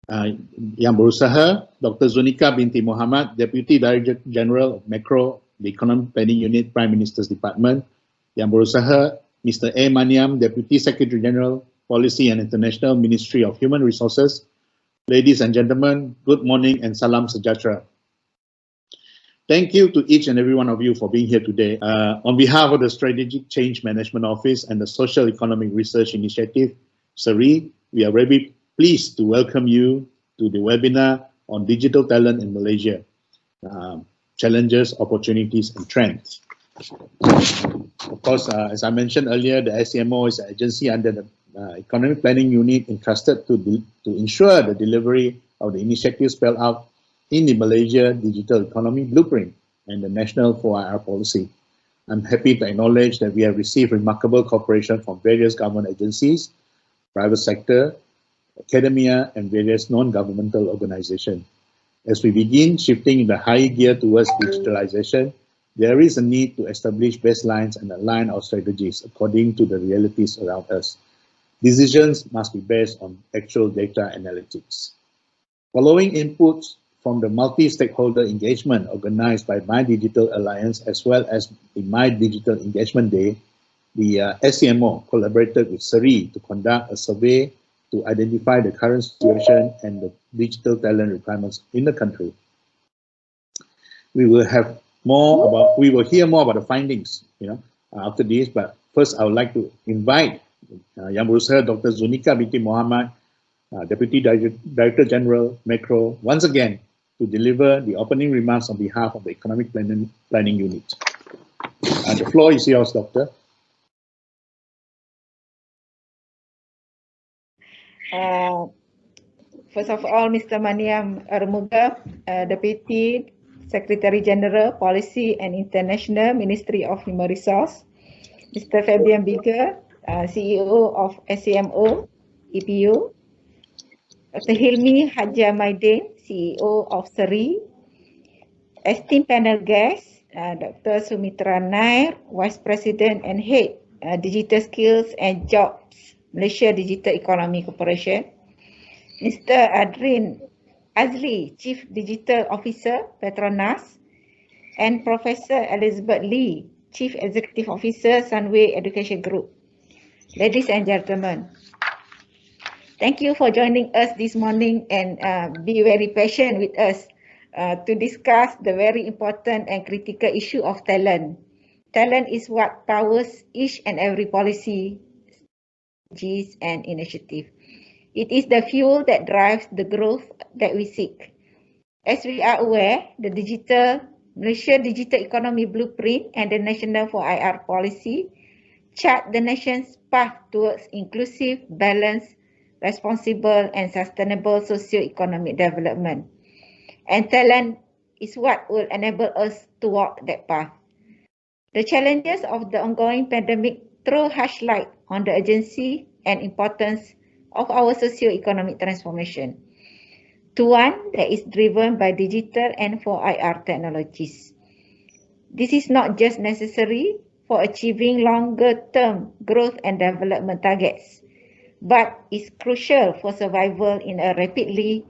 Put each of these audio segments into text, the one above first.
Yang berusaha, Dr. Zunika binti Muhammad, Deputy Director General of Macro, the Economic Planning Unit, Prime Minister's Department. Yang berusaha, Mr. A. Maniam, Deputy Secretary General, Policy and International Ministry of Human Resources. Ladies and gentlemen, good morning and salam sejahtera. Thank you to each and every one of you for being here today. On behalf of the Strategic Change Management Office and the Social Economic Research Initiative, SERI, we are very pleased to welcome you to the webinar on digital talent in Malaysia, challenges, opportunities, and trends. Of course, as I mentioned earlier, the SCMO is an agency under the Economic Planning Unit entrusted to ensure the delivery of the initiatives spelled out in the Malaysia Digital Economy Blueprint and the National 4IR Policy. I'm happy to acknowledge that we have received remarkable cooperation from various government agencies, private sector, academia, and various non-governmental organizations. As we begin shifting in the high gear towards digitalization, there is a need to establish baselines and align our strategies according to the realities around us. Decisions must be based on actual data analytics. Following inputs from the multi-stakeholder engagement organized by MyDIGITAL Alliance as well as the MyDigital Engagement Day, the SCMO collaborated with SERI to conduct a survey to identify the current situation and the digital talent requirements in the country. We will hear more about the findings, after this. But first, I would like to invite Yang Berusaha Dr. Zunika binti Muhammad, Deputy Director General, Macro, once again to deliver the opening remarks on behalf of the Economic Planning Unit. The floor is yours, Doctor. First of all, Mr. Maniam Armuga, Deputy Secretary General, Policy and International, Ministry of Human Resources. Mr. Fabian Bigger, CEO of SCMO, EPU. Dr. Hilmi Haja Maidin, CEO of SERI. Esteemed panel guests, Dr. Sumitra Nair, Vice President and Head, Digital Skills and Jobs, Malaysia Digital Economy Corporation. Mr. Adrin Azli, Chief Digital Officer, Petronas. And Professor Elizabeth Lee, Chief Executive Officer, Sunway Education Group. Ladies and gentlemen, thank you for joining us this morning and be very patient with us to discuss the very important and critical issue of talent. Talent is what powers each and every policy, strategies, and initiative. It is the fuel that drives the growth that we seek. As we are aware, the Malaysia Digital Economy Blueprint and the National 4IR Policy chart the nation's path towards inclusive, balanced, responsible and sustainable socio-economic development. And talent is what will enable us to walk that path. The challenges of the ongoing pandemic throw harsh light on the urgency and importance of our socio-economic transformation to one that is driven by digital and 4IR technologies. This is not just necessary for achieving longer-term growth and development targets, but is crucial for survival in a rapidly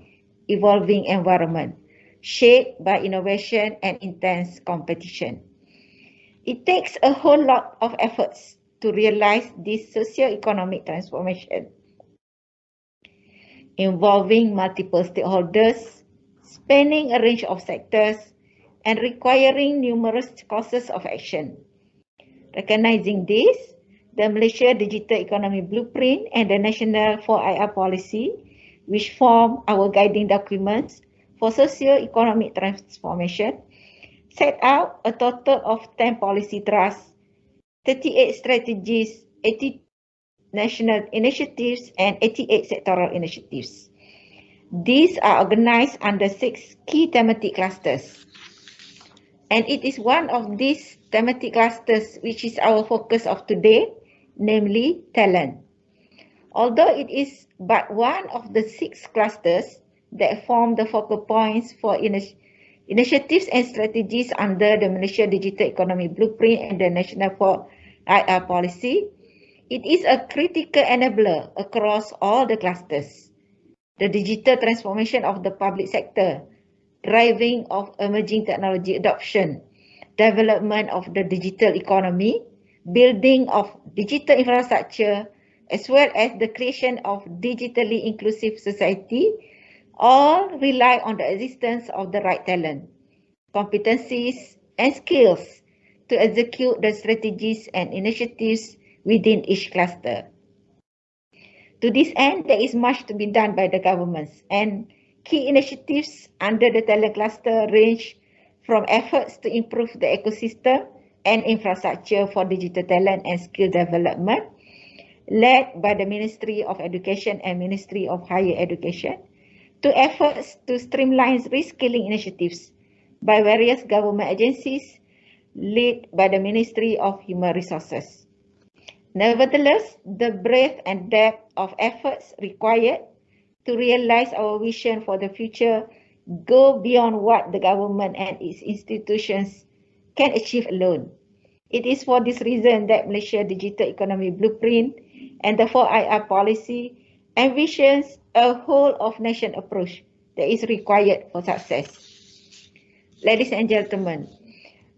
evolving environment, shaped by innovation and intense competition. It takes a whole lot of efforts to realize this socio-economic transformation, involving multiple stakeholders, spanning a range of sectors, and requiring numerous courses of action. Recognizing this, the Malaysia Digital Economy Blueprint and the National 4IR Policy, which form our guiding documents for socio-economic transformation, set out a total of 10 policy thrusts, 38 strategies, 80 national initiatives, and 88 sectoral initiatives. These are organized under 6 key thematic clusters. And it is one of these thematic clusters which is our focus of today, namely talent. Although it is but one of the 6 clusters that form the focal points for initiatives and strategies under the Malaysia Digital Economy Blueprint and the National 4IR Policy, it is a critical enabler across all the clusters. the digital transformation of the public sector, driving of emerging technology adoption, development of the digital economy, building of digital infrastructure, as well as the creation of digitally inclusive society, all rely on the existence of the right talent, competencies, and skills to execute the strategies and initiatives within each cluster. To this end, there is much to be done by the governments, and key initiatives under the talent cluster range from efforts to improve the ecosystem and infrastructure for digital talent and skill development, led by the Ministry of Education and Ministry of Higher Education, to efforts to streamline reskilling initiatives by various government agencies, led by the Ministry of Human Resources. Nevertheless, the breadth and depth of efforts required to realize our vision for the future go beyond what the government and its institutions can achieve alone. It is for this reason that Malaysia Digital Economy Blueprint and the 4IR policy envisions a whole-of-nation approach that is required for success. Ladies and gentlemen,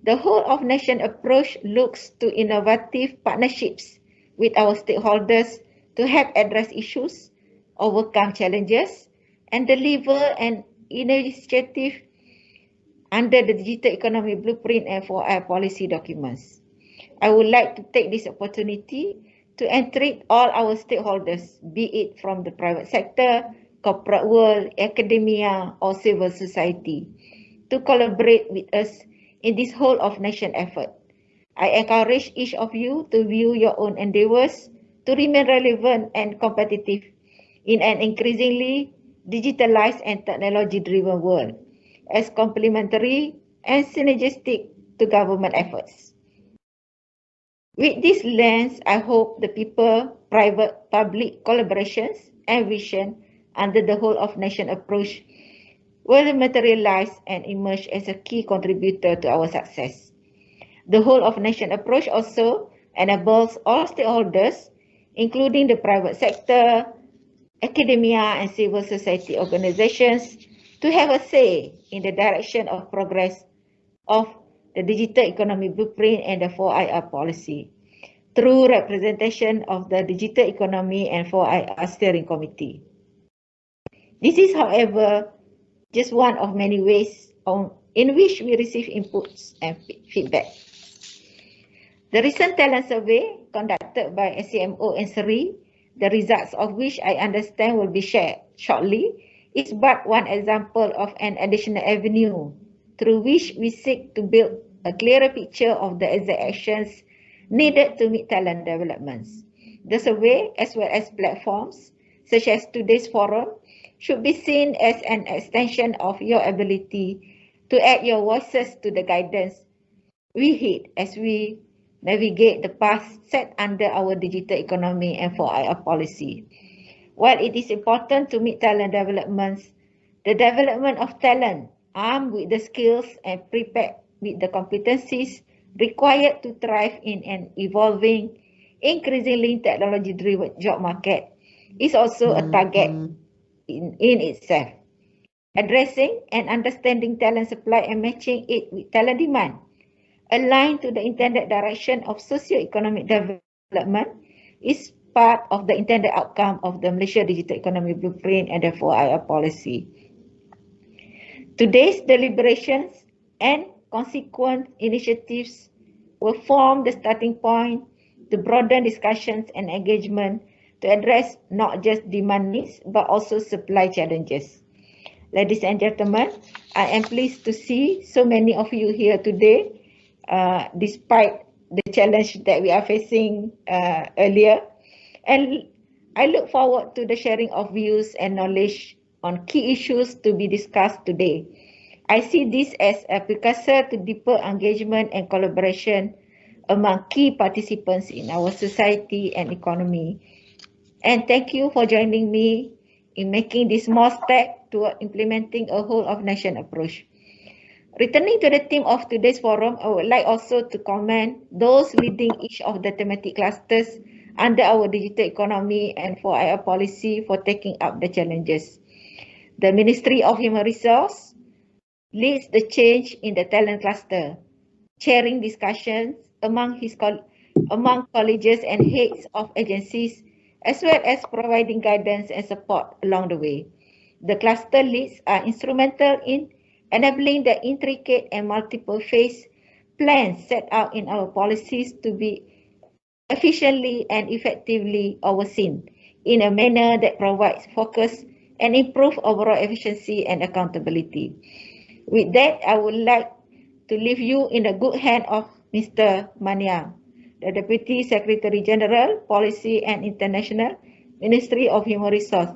the whole-of-nation approach looks to innovative partnerships with our stakeholders to help address issues, overcome challenges, and deliver an initiative under the Digital Economy Blueprint and 4IR policy documents. I would like to take this opportunity to entreat all our stakeholders, be it from the private sector, corporate world, academia, or civil society, to collaborate with us in this whole-of-nation effort. I encourage each of you to view your own endeavors to remain relevant and competitive in an increasingly digitalized and technology-driven world, as complementary and synergistic to government efforts. With this lens, I hope the people-private-public collaborations and vision under the whole-of-nation approach will materialize and emerge as a key contributor to our success. The whole-of-nation approach also enables all stakeholders, including the private sector, academia, and civil society organizations, to have a say in the direction of progress of the Digital Economy Blueprint and the 4IR policy through representation of the Digital Economy and 4IR Steering Committee. This is, however, just one of many ways in which we receive inputs and feedback. The recent talent survey conducted by SCMO and SERI, the results of which I understand will be shared shortly, is but one example of an additional avenue through which we seek to build a clearer picture of the exact actions needed to meet talent developments. The survey, as well as platforms such as today's forum, should be seen as an extension of your ability to add your voices to the guidance we heed as we navigate the path set under our digital economy and 4IR policy. While it is important to meet talent developments, the development of talent armed with the skills and prepared with the competencies required to thrive in an evolving, increasingly technology-driven job market is also a target in itself. Addressing and understanding talent supply and matching it with talent demand, aligned to the intended direction of socio-economic development, is part of the intended outcome of the Malaysia Digital Economy Blueprint and the 4IR policy. Today's deliberations and consequent initiatives will form the starting point to broaden discussions and engagement to address not just demand needs but also supply challenges. Ladies and gentlemen, I am pleased to see so many of you here today, despite the challenge that we are facing earlier. And I look forward to the sharing of views and knowledge on key issues to be discussed today. I see this as a precursor to deeper engagement and collaboration among key participants in our society and economy. And thank you for joining me in making this small step toward implementing a whole-of-nation approach. Returning to the theme of today's forum, I would like also to commend those leading each of the thematic clusters under our digital economy and 4IR policy for taking up the challenges. The Ministry of Human Resource leads the change in the talent cluster, chairing discussions among colleges and heads of agencies, as well as providing guidance and support along the way. The cluster leads are instrumental in enabling the intricate and multiple phase plans set out in our policies to be efficiently and effectively overseen in a manner that provides focus and improve overall efficiency and accountability. With that, I would like to leave you in the good hand of Mr. Maniam, the Deputy Secretary General, Policy and International, Ministry of Human Resource,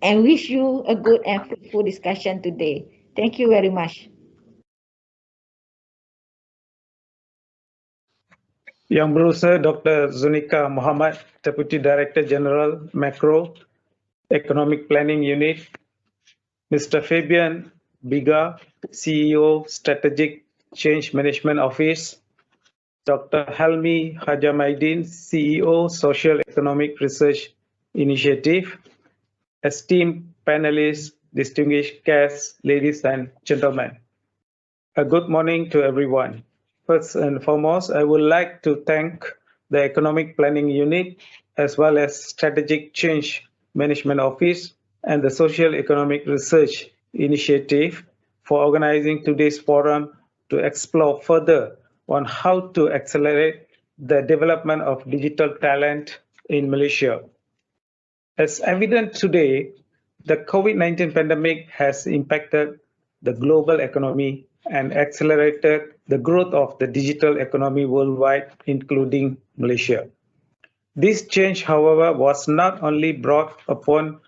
and wish you a good and fruitful discussion today. Thank you very much. Yang Berusaha Dr. Zunika Muhammad, Deputy Director General, Macro Economic Planning Unit, Mr. Fabian Biga, CEO, Strategic Change Management Office, Dr. Helmi Hajamaidin, CEO, Social Economic Research Initiative, esteemed panelists, distinguished guests, ladies and gentlemen. A good morning to everyone. First and foremost, I would like to thank the Economic Planning Unit, as well as Strategic Change Management Office and the Social Economic Research Initiative for organizing today's forum to explore further on how to accelerate the development of digital talent in Malaysia. As evident today, the COVID-19 pandemic has impacted the global economy and accelerated the growth of the digital economy worldwide, including Malaysia. This change, however, was not only brought upon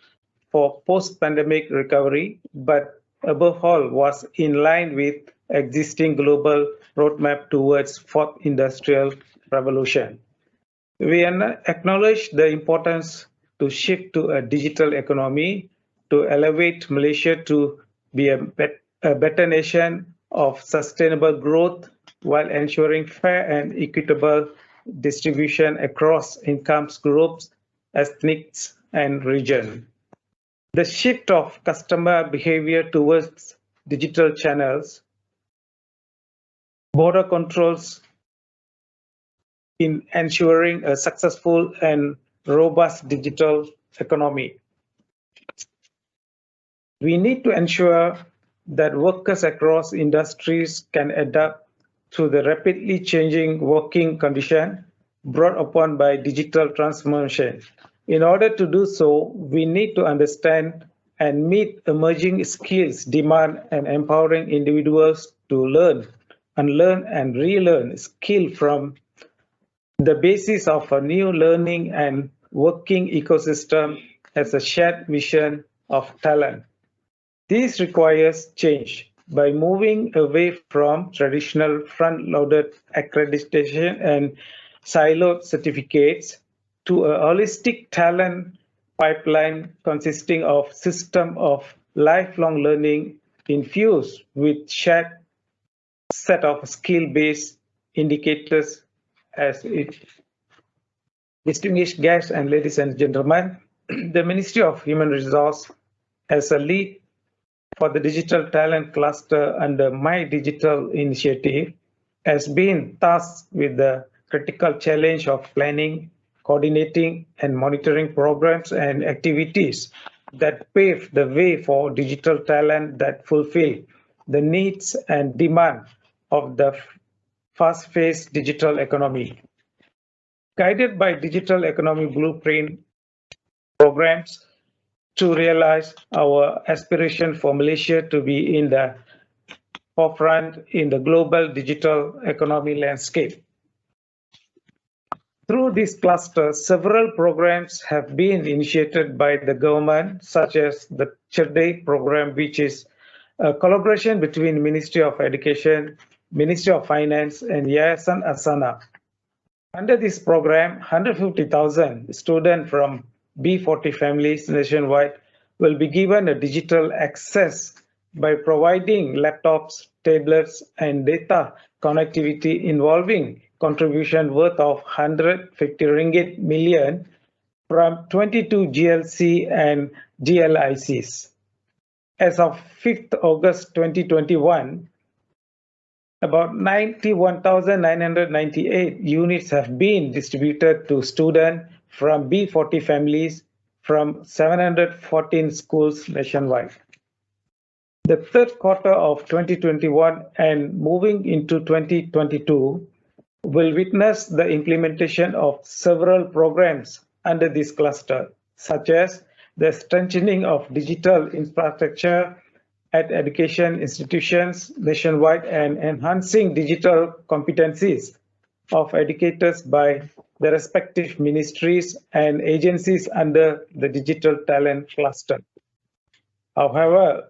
for post-pandemic recovery, but above all was in line with existing global roadmap towards fourth industrial revolution. We acknowledge the importance to shift to a digital economy to elevate Malaysia to be a better nation of sustainable growth while ensuring fair and equitable distribution across income groups, ethnics, and region. The shift of customer behavior towards digital channels, border controls in ensuring a successful and robust digital economy. We need to ensure that workers across industries can adapt to the rapidly changing working condition brought upon by digital transformation. In order to do so, we need to understand and meet emerging skills demand and empowering individuals to learn, unlearn, and relearn skill from the basis of a new learning and working ecosystem as a shared vision of talent. This requires change by moving away from traditional front-loaded accreditation and siloed certificates to a holistic talent pipeline consisting of system of lifelong learning infused with shared set of skill-based indicators. As it distinguished guests and ladies and gentlemen, the Ministry of Human Resource as a lead for the digital talent cluster under MyDIGITAL initiative has been tasked with the critical challenge of planning, coordinating, and monitoring programs and activities that pave the way for digital talent that fulfill the needs and demand of the fast-paced digital economy. Guided by digital economy blueprint programs to realize our aspiration for Malaysia to be in the forefront in the global digital economy landscape. Through this cluster, several programs have been initiated by the government, such as the Cerday program, which is a collaboration between Ministry of Education, Ministry of Finance, and Yayasan Asana. Under this program, 150,000 students from B40 families nationwide will be given a digital access by providing laptops, tablets, and data connectivity involving contribution worth of 150 ringgit million from 22 GLC and GLICs. as of 5th August 2021, about 91,998 units have been distributed to students from B40 families from 714 schools nationwide. The third quarter of 2021 and moving into 2022 will witness the implementation of several programs under this cluster, such as the strengthening of digital infrastructure at education institutions nationwide and enhancing digital competencies of educators by the respective ministries and agencies under the digital talent cluster. However,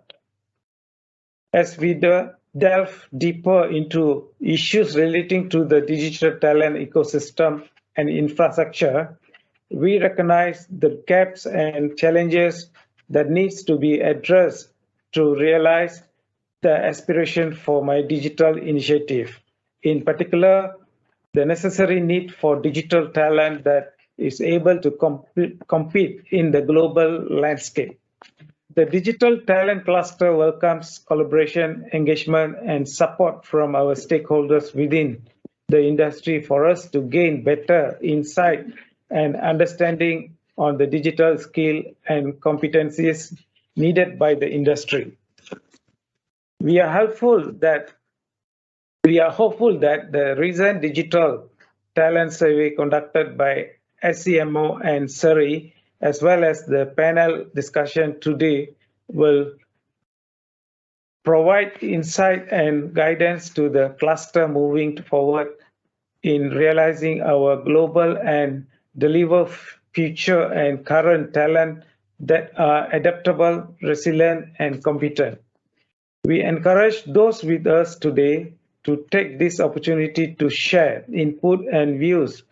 as we delve deeper into issues relating to the digital talent ecosystem and infrastructure, we recognize the gaps and challenges that needs to be addressed to realize the aspiration for MyDIGITAL initiative. In particular, the necessary need for digital talent that is able to compete in the global landscape. The Digital Talent Cluster welcomes collaboration, engagement, and support from our stakeholders within the industry for us to gain better insight and understanding on the digital skill and competencies needed by the industry. We are hopeful that the recent digital talent survey conducted by SCMO and SERI, as well as the panel discussion today, will provide insight and guidance to the cluster moving forward in realizing our global and deliver future and current talent that are adaptable, resilient, and competent. We encourage those with us today to take this opportunity to share input and views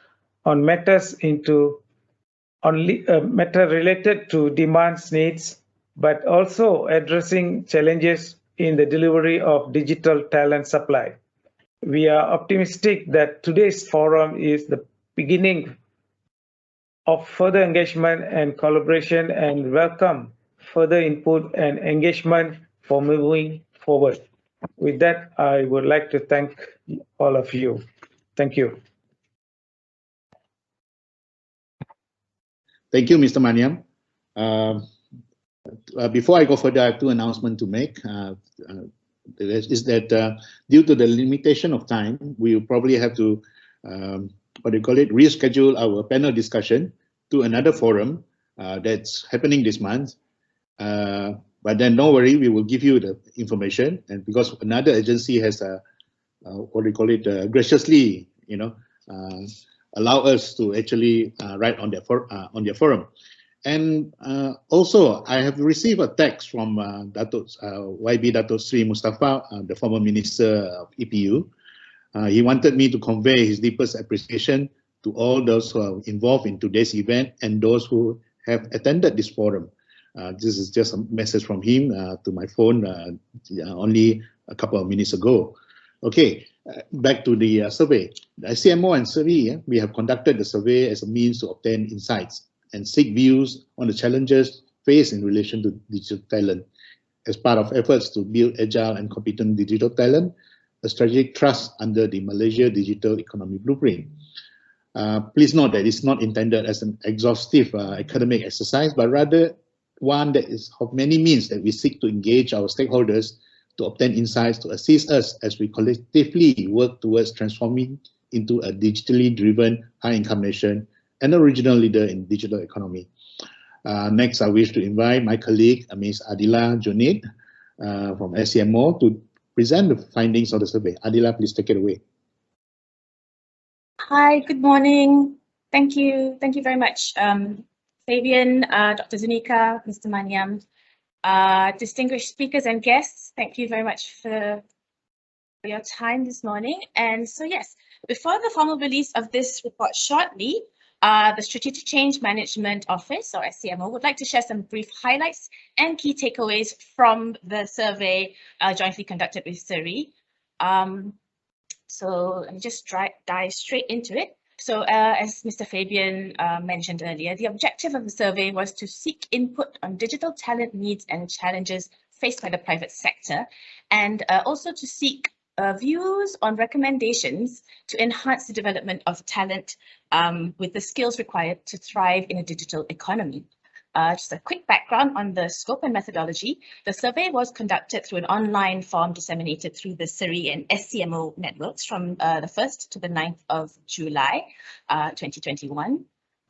on matters related to demands, needs, but also addressing challenges in the delivery of digital talent supply. We are optimistic that today's forum is the beginning of further engagement and collaboration, and welcome further input and engagement for moving forward. With that, I would like to thank all of you. Thank you. Thank you, Mr. Maniam. Before I go further, I have two announcements to make. Due to the limitation of time, we will probably have to, reschedule our panel discussion to another forum that's happening this month. But then, no worry, we will give you the information. And because another agency has, graciously, allow us to actually write on their forum. And also, I have received a text from YB Dato Sri Mustafa, the former Minister of EPU. He wanted me to convey his deepest appreciation to all those who are involved in today's event and those who have attended this forum. This is just a message from him to my phone only a couple of minutes ago. Okay, back to the survey. The SCMO and SERI, we have conducted the survey as a means to obtain insights and seek views on the challenges faced in relation to digital talent as part of efforts to build agile and competent digital talent, a strategic thrust under the Malaysia Digital Economy Blueprint. Please note that it's not intended as an exhaustive academic exercise, but rather one that is of many means that we seek to engage our stakeholders to obtain insights to assist us as we collectively work towards transforming into a digitally driven high-income nation and a regional leader in digital economy. Next, I wish to invite my colleague, Ms. Adila Junid from SCMO to present the findings of the survey. Adila, please take it away. Hi, good morning. Thank you. Thank you very much, Fabian, Dr. Zunika, Mr. Maniam, distinguished speakers and guests. Thank you very much for your time this morning. And so, yes, before the formal release of this report shortly, the Strategic Change Management Office, or SCMO, would like to share some brief highlights and key takeaways from the survey jointly conducted with SERI. So let me just dive straight into it. So as Mr. Fabian mentioned earlier, the objective of the survey was to seek input on digital talent needs and challenges faced by the private sector, and also to seek views on recommendations to enhance the development of talent with the skills required to thrive in a digital economy. Just a quick background on the scope and methodology. The survey was conducted through an online form disseminated through the SERI and SCMO networks from the 1st to the 9th of July 2021.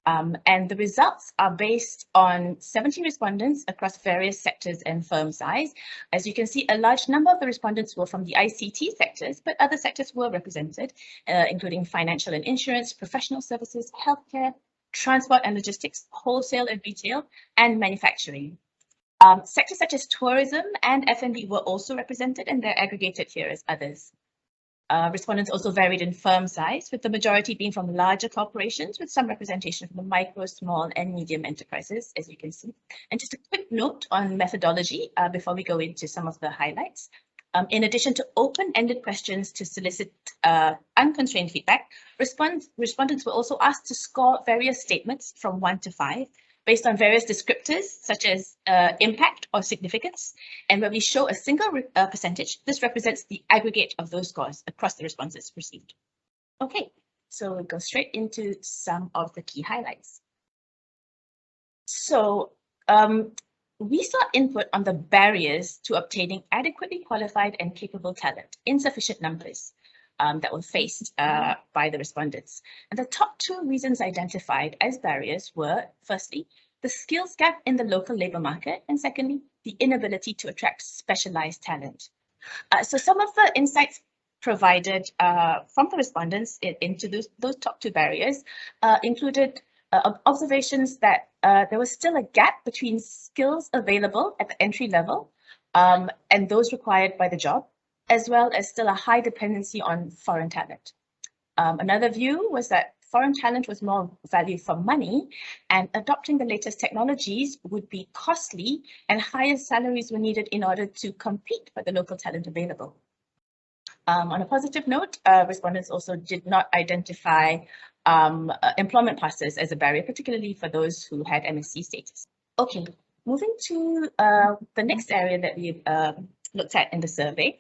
And the results are based on 70 respondents across various sectors and firm size. As you can see, a large number of the respondents were from the ICT sectors, but other sectors were represented, including financial and insurance, professional services, healthcare, transport and logistics, wholesale and retail, and manufacturing. Sectors such as tourism and F&B were also represented, and they're aggregated here as others. Respondents also varied in firm size, with the majority being from larger corporations, with some representation from the micro, small, and medium enterprises, as you can see. And just a quick note on methodology before we go into some of the highlights. In addition to open-ended questions to solicit unconstrained feedback, respondents were also asked to score various statements from 1 to 5 based on various descriptors such as impact or significance. And when we show a single percentage, this represents the aggregate of those scores across the responses received. Okay, so we'll go straight into some of the key highlights. So we saw input on the barriers to obtaining adequately qualified and capable talent in sufficient numbers that were faced by the respondents. And the top 2 reasons identified as barriers were, firstly, the skills gap in the local labour market, and secondly, the inability to attract specialised talent. So some of the insights provided from the respondents into those top 2 barriers included observations that there was still a gap between skills available at the entry level and those required by the job, as well as still a high dependency on foreign talent. Another view was that foreign talent was more value for money, and adopting the latest technologies would be costly, and higher salaries were needed in order to compete for the local talent available. On a positive note, respondents also did not identify employment passes as a barrier, particularly for those who had MSc status. Okay, moving to the next area that we looked at in the survey.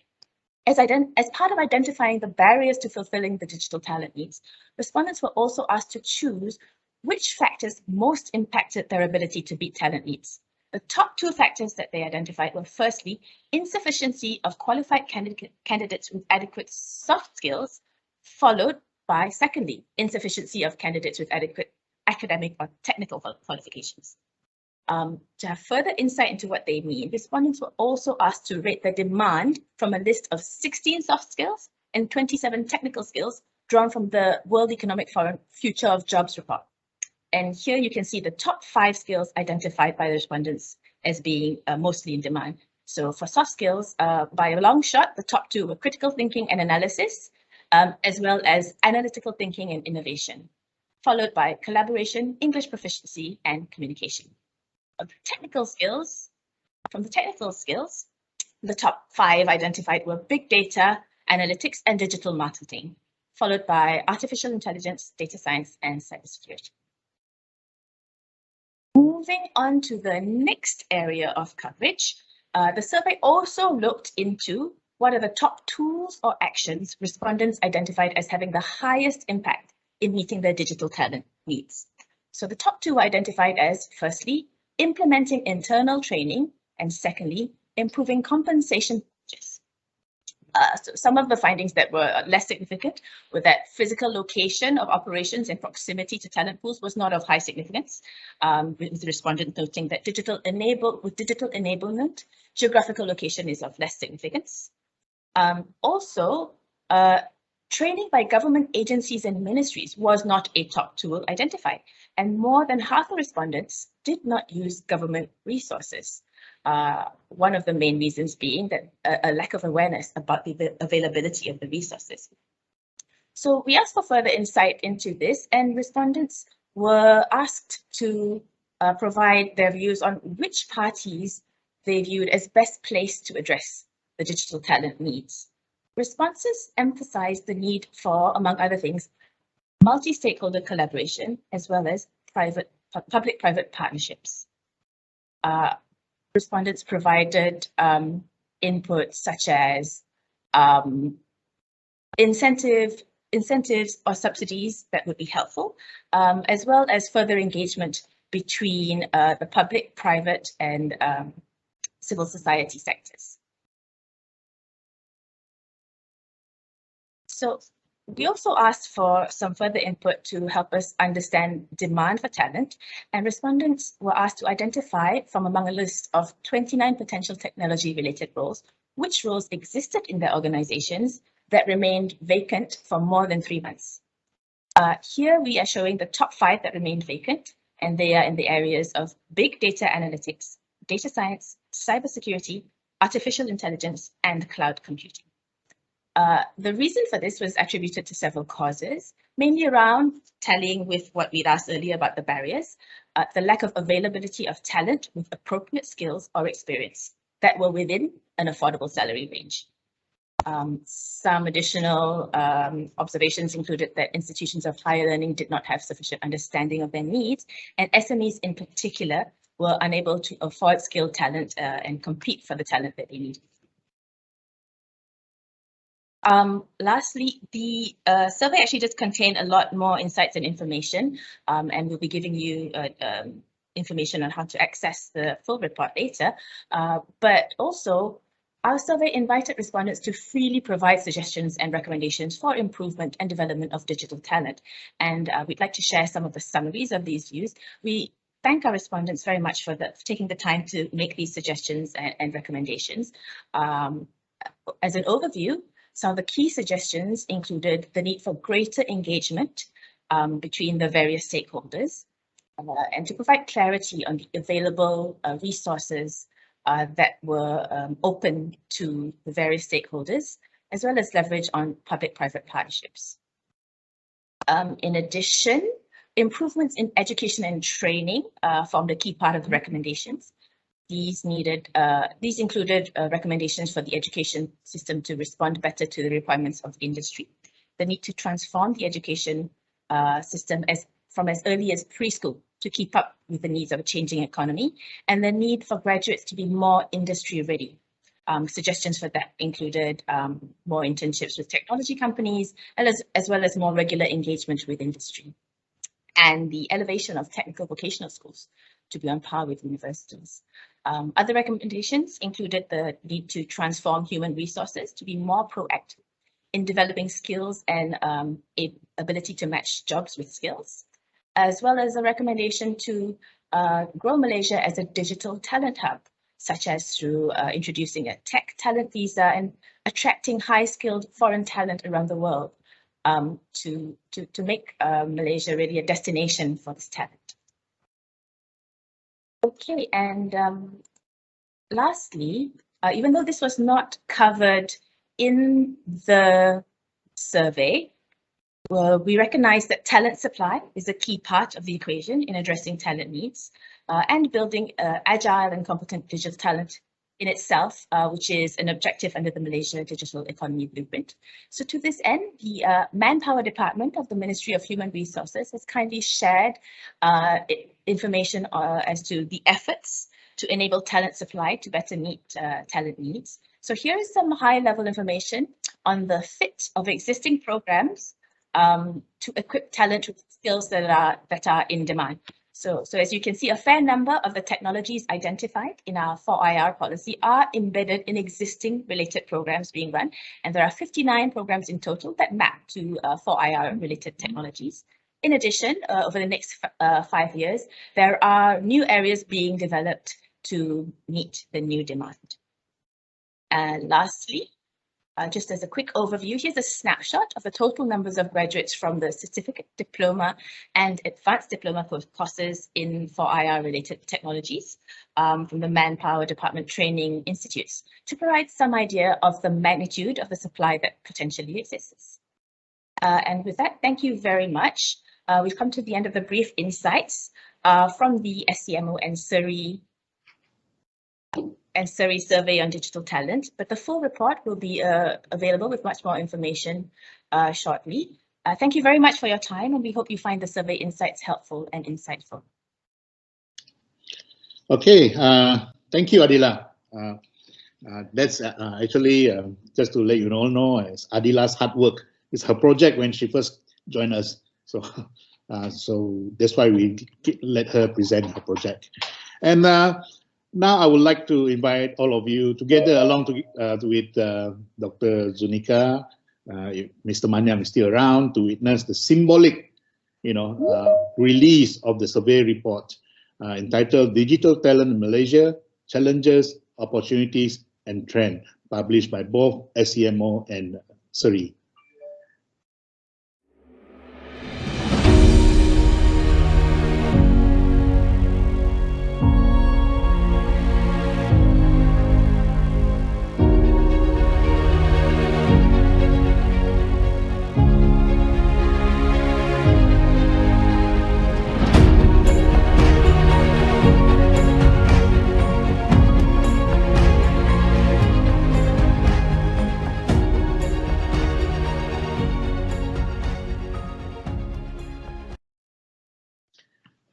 As part of identifying the barriers to fulfilling the digital talent needs, respondents were also asked to choose which factors most impacted their ability to meet talent needs. The top 2 factors that they identified were, firstly, insufficiency of qualified candidates with adequate soft skills, followed by, secondly, insufficiency of candidates with adequate academic or technical qualifications. To have further insight into what they mean, respondents were also asked to rate the demand from a list of 16 soft skills and 27 technical skills drawn from the World Economic Forum Future of Jobs report. And here you can see the top 5 skills identified by the respondents as being mostly in demand. So for soft skills, by a long shot, the top 2 were critical thinking and analysis, as well as analytical thinking and innovation, followed by collaboration, English proficiency, and communication. From the technical skills, the top 5 identified were big data, analytics, and digital marketing, followed by artificial intelligence, data science, and cybersecurity. Moving on to the next area of coverage, the survey also looked into what are the top tools or actions respondents identified as having the highest impact in meeting their digital talent needs. So the top 2 were identified as, firstly, implementing internal training, and secondly, improving compensation packages. So some of the findings that were less significant were that physical location of operations and proximity to talent pools was not of high significance, with the respondent noting that digital enablement, geographical location is of less significance. Also, training by government agencies and ministries was not a top tool identified, and more than half the respondents did not use government resources. One of the main reasons being that a lack of awareness about the availability of the resources. So we asked for further insight into this, and respondents were asked to provide their views on which parties they viewed as best placed to address the digital talent needs. Responses emphasized the need for, among other things, multi-stakeholder collaboration, as well as public-private partnerships. respondents provided input such as incentives or subsidies that would be helpful, as well as further engagement between the public, private, and civil society sectors. So we also asked for some further input to help us understand demand for talent, and respondents were asked to identify from among a list of 29 potential technology-related roles, which roles existed in their organizations that remained vacant for more than 3 months. Here we are showing the top 5 that remained vacant, and they are in the areas of big data analytics, data science, cybersecurity, artificial intelligence, and cloud computing. The reason for this was attributed to several causes, mainly around tallying with what we'd asked earlier about the barriers, the lack of availability of talent with appropriate skills or experience that were within an affordable salary range. Some additional observations included that institutions of higher learning did not have sufficient understanding of their needs, and SMEs in particular were unable to afford skilled talent and compete for the talent that they needed. Lastly, the survey actually just contained a lot more insights and information, and we'll be giving you information on how to access the full report later. But also, our survey invited respondents to freely provide suggestions and recommendations for improvement and development of digital talent. And we'd like to share some of the summaries of these views. We thank our respondents very much for taking the time to make these suggestions and recommendations. As an overview, some of the key suggestions included the need for greater engagement between the various stakeholders and to provide clarity on the available resources that were open to the various stakeholders, as well as leverage on public-private partnerships. In addition, improvements in education and training formed a key part of the recommendations. These included recommendations for the education system to respond better to the requirements of the industry, the need to transform the education system from as early as preschool to keep up with the needs of a changing economy, and the need for graduates to be more industry ready. Suggestions for that included more internships with technology companies, as well as more regular engagement with industry, and the elevation of technical vocational schools to be on par with universities. Other recommendations included the need to transform human resources to be more proactive in developing skills and ability to match jobs with skills, as well as a recommendation to grow Malaysia as a digital talent hub, such as through introducing a tech talent visa and attracting high-skilled foreign talent around the world to make Malaysia really a destination for this talent. Okay, and lastly, even though this was not covered in the survey, we recognize that talent supply is a key part of the equation in addressing talent needs and building agile and competent digital talent in itself, which is an objective under the Malaysia Digital Economy Blueprint. So to this end, the Manpower Department of the Ministry of Human Resources has kindly shared information as to the efforts to enable talent supply to better meet talent needs. So here is some high-level information on the fit of existing programs to equip talent with skills that are in demand. So as you can see, a fair number of the technologies identified in our 4IR policy are embedded in existing related programs being run, and there are 59 programs in total that map to 4IR related technologies. In addition, over the next 5 years, there are new areas being developed to meet the new demand. And lastly, just as a quick overview, here's a snapshot of the total numbers of graduates from the certificate, diploma, and advanced diploma courses in 4IR related technologies from the Manpower Department Training Institutes to provide some idea of the magnitude of the supply that potentially exists. And with that, thank you very much. We've come to the end of the brief insights from the SCMO and SERI survey on digital talent, but the full report will be available with much more information shortly. Thank you very much for your time, and we hope you find the survey insights helpful and insightful. Okay, Thank you, Adila. That's actually just to let you all know, it's Adila's hard work. It's her project when she first joined us. So, so that's why we let her present her project. And now I would like to invite all of you together along with Dr. Zunika, if Mr. Maniam is still around, to witness the symbolic, release of the survey report entitled "Digital Talent in Malaysia: Challenges, Opportunities, and Trend," published by both SCMO and SERI.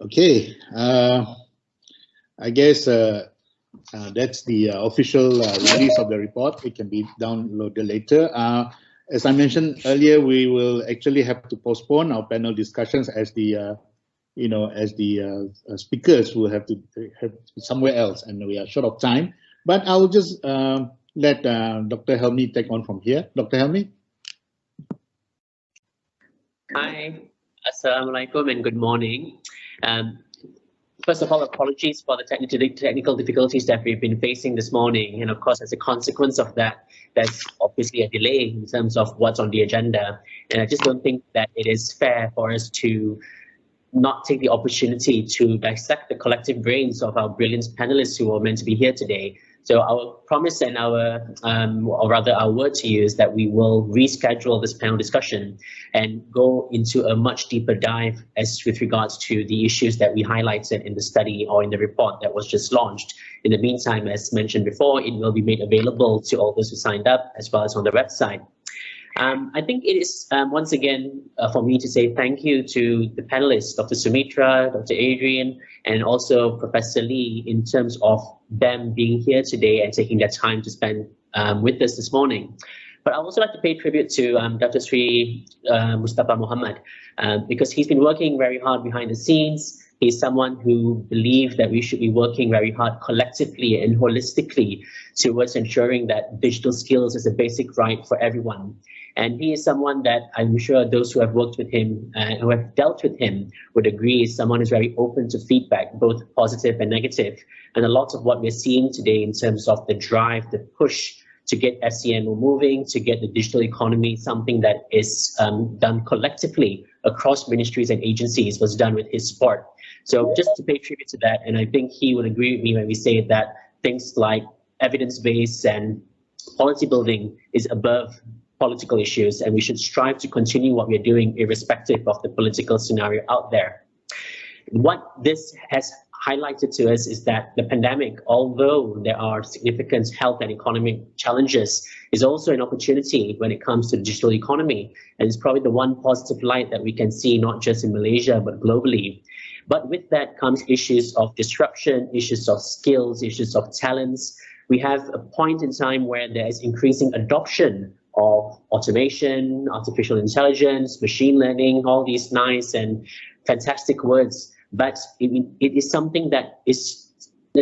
Okay, I guess that's the official release of the report. It can be downloaded later. As I mentioned earlier, we will actually have to postpone our panel discussions as the speakers will have to somewhere else, and we are short of time. But I will just let Dr. Helmi take on from here. Dr. Helmi. Hi, Assalamualaikum and good morning. First of all, apologies for the technical difficulties that we've been facing this morning. And of course, as a consequence of that, there's obviously a delay in terms of what's on the agenda. And I just don't think that it is fair for us to not take the opportunity to dissect the collective brains of our brilliant panelists who are meant to be here today. So our promise and our word to you is that we will reschedule this panel discussion and go into a much deeper dive as with regards to the issues that we highlighted in the study or in the report that was just launched. In the meantime, as mentioned before, it will be made available to all those who signed up as well as on the website. I think it is once again for me to say thank you to the panelists, Dr. Sumitra, Dr. Adrian, and also Professor Lee, in terms of them being here today and taking their time to spend with us this morning. But I would also like to pay tribute to Dr. Sri Mustafa Muhammad, because he's been working very hard behind the scenes. He's someone who believes that we should be working very hard collectively and holistically towards ensuring that digital skills is a basic right for everyone. And he is someone that I'm sure those who have worked with him, who have dealt with him, would agree is someone who's very open to feedback, both positive and negative. And a lot of what we're seeing today in terms of the drive, the push to get SCMO moving, to get the digital economy, something that is done collectively across ministries and agencies, was done with his support. So just to pay tribute to that, and I think he would agree with me when we say that things like evidence-based and policy building is above political issues, and we should strive to continue what we're doing irrespective of the political scenario out there. What this has highlighted to us is that the pandemic, although there are significant health and economic challenges, is also an opportunity when it comes to the digital economy. And it's probably the one positive light that we can see, not just in Malaysia, but globally. But with that comes issues of disruption, issues of skills, issues of talents. We have a point in time where there is increasing adoption of automation, artificial intelligence, machine learning, all these nice and fantastic words. But it is something that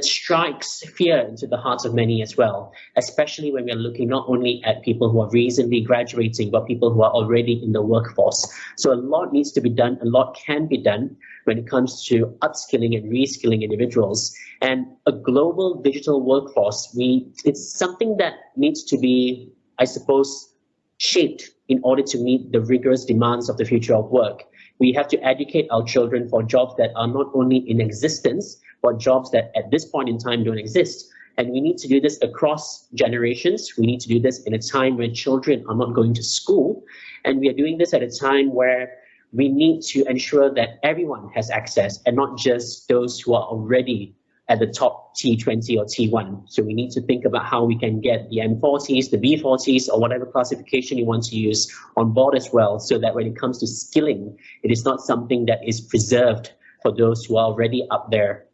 strikes fear into the hearts of many as well, especially when we're looking not only at people who are recently graduating, but people who are already in the workforce. So a lot needs to be done, a lot can be done when it comes to upskilling and reskilling individuals. And a global digital workforce, it's something that needs to be, I suppose, shaped in order to meet the rigorous demands of the future of work. We have to educate our children for jobs that are not only in existence, but jobs that at this point in time don't exist. And we need to do this across generations. We need to do this in a time when children are not going to school. And we are doing this at a time where we need to ensure that everyone has access and not just those who are already at the top T20 or T1. So we need to think about how we can get the M40s, the B40s, or whatever classification you want to use on board as well, so that when it comes to skilling, it is not something that is preserved for those who are already up there.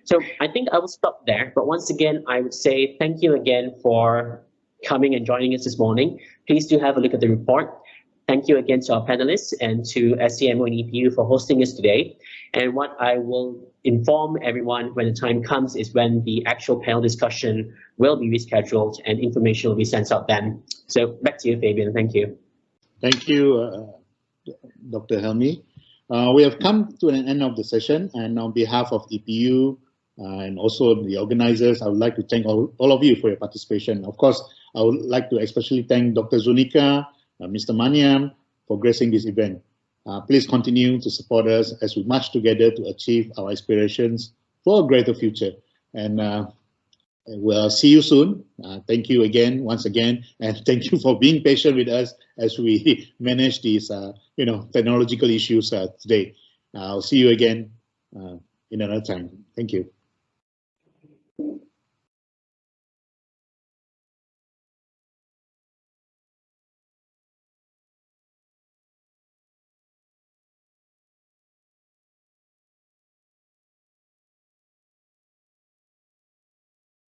So I think I will stop there. But once again, I would say thank you again for coming and joining us this morning. Please do have a look at the report. Thank you again to our panelists and to SCMO and EPU for hosting us today. And what I will inform everyone when the time comes is when the actual panel discussion will be rescheduled and information will be sent out then. So back to you, Fabian. Thank you. Thank you, Dr. Helmi. We have come to an end of the session, and on behalf of EPU and also the organizers, I would like to thank all of you for your participation. Of course, I would like to especially thank Dr. Zunika, Mr. Maniam for gracing this event. Please continue to support us as we march together to achieve our aspirations for a greater future. And we'll see you soon. Thank you again, once again, and thank you for being patient with us as we manage these, technological issues today. I'll see you again in another time. Thank you.